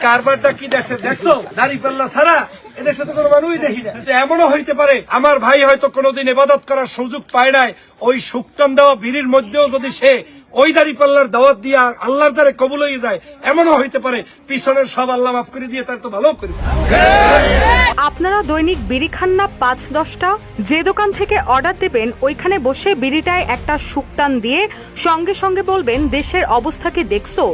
কারবারটা কি দেশে দেখছো? দাড়িপাল্লা ছাড়া এদেশে তো কোনো মানুষই দেখি না। এমনও হইতে পারে আমার ভাই হয়তো কোনোদিন ইবাদত করার সুযোগ পায় নাই, ওই শুকটান দেওয়া বিড়ির মধ্যেও যদি সে ওই দাড়িপাল্লার দাওয়াত দিয়ে আল্লাহর দ্বারে কবুল হয়ে যায়, এমনও হইতে পারে পিছনের সব আল্লাহ মাফ করে দিয়ে তার তো ভালো করবে। আপনারা দৈনিক বিড়ি খান না ৫-১০টা? যে দোকান থেকে অর্ডার দেবেন ওইখানে বসে বিড়িটায় একটা শুকটান দিয়ে সঙ্গে সঙ্গে বলবেন, দেশের অবস্থা কি দেখছো?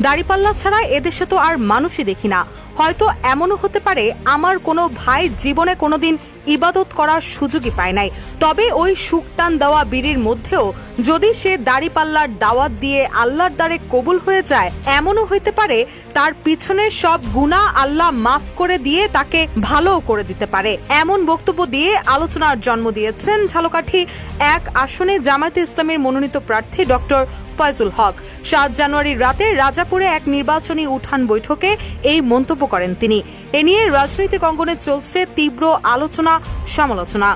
দাড়িপাল্লা ছাড়া এদেশে তো আর মানুষই দেখি না। হয়তো এমনও হতে পারে আমার কোনো ভাই জীবনে কোনোদিন ইবাদত করার সুযোগই পায় নাই, তবে ওই শুকটান দেওয়া বিড়ির মধ্যেও যদি সে দাড়িপাল্লার দাওয়াত দিয়ে আল্লাহর দ্বারে কবুল হয়ে যায়, এমনও হইতে পারে তার পিছনের সব গুনাহ আল্লাহ মাফ করে দিয়ে তাকে ভালো করে দিতে পারে। এমন বক্তব্য দিয়ে আলোচনার জন্ম দিয়েছেন ঝালকাঠি ১ আসনে জামায়াতে ইসলামীর মনোনীত প্রার্থী ডক্টর ফয়জুল হক। ৭ জানুয়ারির রাতে রাজাপুরে এক নির্বাচনী উঠান বৈঠকে এই মন্তব্য করেন তিনি। এ নিয়ে রাজনৈতিক অঙ্গনে চলছে তীব্র আলোচনা সমালোচনা।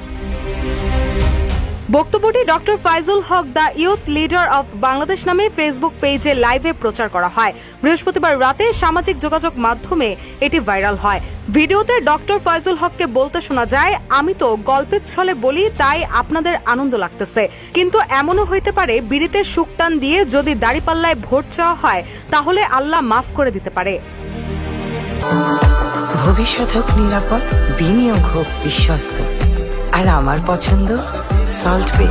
বক্তব্যটি doctor Faizul Haque the youth leader of Bangladesh নামে ফেসবুক পেজে লাইভে প্রচার করা হয়। বৃহস্পতিবার রাতে সামাজিক যোগাযোগ মাধ্যমে এটি ভাইরাল হয়। ভিডিওতে ডক্টর ফয়জুল হককে বলতে শোনা যায়, আমি তো গল্পের ছলে বলি তাই আপনাদের আনন্দ লাগতেছে, কিন্তু এমনও হইতে পারে বিড়িতে শুকটান দিয়ে যদি দাড়িপাল্লায় ভোট চাওয়া হয় তাহলে আল্লাহ মাফ করে দিতে পারে। ভবিষ্যৎ হোক নিরাপদ, বিনিয়োগ হোক বিশ্বস্ত, আর আমার পছন্দ সল্ট বে।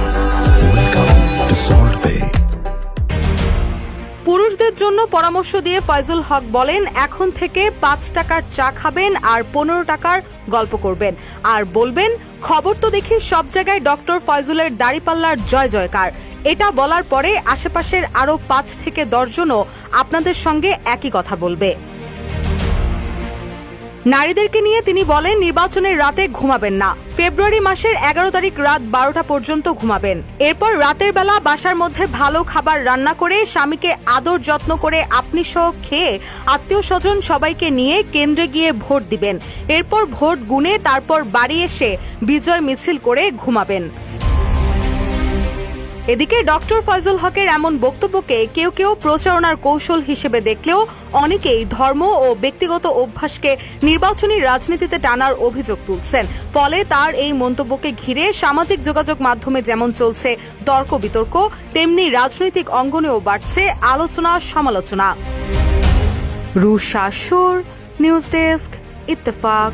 পুরুষদের জন্য পরামর্শ দিয়ে ফয়জুল হক বলেন, এখন থেকে ৫ টাকার চা খাবেন আর ১৫ টাকার গল্প করবেন, আর বলবেন খবর তো দেখি সব জায়গায় ডক্টর ফয়জুলের দাড়িপাল্লার জয় জয়কার। এটা বলার পরে আশেপাশের আরো ৫ থেকে ১০ জনও আপনাদের সঙ্গে একই কথা বলবে। নারীদেরকে নিয়ে তিনি বলেন, নির্বাচনের রাতে ঘুমাবেন না। ফেব্রুয়ারি মাসের ১১ তারিখ রাত ১২টা পর্যন্ত ঘুমাবেন। এরপর রাতের বেলা বাসার মধ্যে ভালো খাবার রান্না করে স্বামীকে আদর যত্ন করে আপনি সহ খেয়ে আত্মীয় স্বজন সবাইকে নিয়ে কেন্দ্রে গিয়ে ভোট দিবেন। এরপর ভোট গুনে তারপর বাড়ি এসে বিজয় মিছিল করে ঘুমাবেন। এদিকে ডক্টর ফয়জুল হকের এমন বক্তব্যকে কেউ কেউ প্রচারণার কৌশল হিসেবে দেখলেও অনেকেই ধর্ম ও ব্যক্তিগত অভ্যাসকে নির্বাচনী রাজনীতিতে টানার অভিযোগ তুলছেন। ফলে তার এই মন্তব্যকে ঘিরে সামাজিক যোগাযোগ মাধ্যমে যেমন চলছে তর্ক বিতর্ক, তেমনি রাজনৈতিক অঙ্গনেও বাড়ছে আলোচনা সমালোচনা। রুশা সুর, নিউজ ডেস্ক, ইত্তেফাক।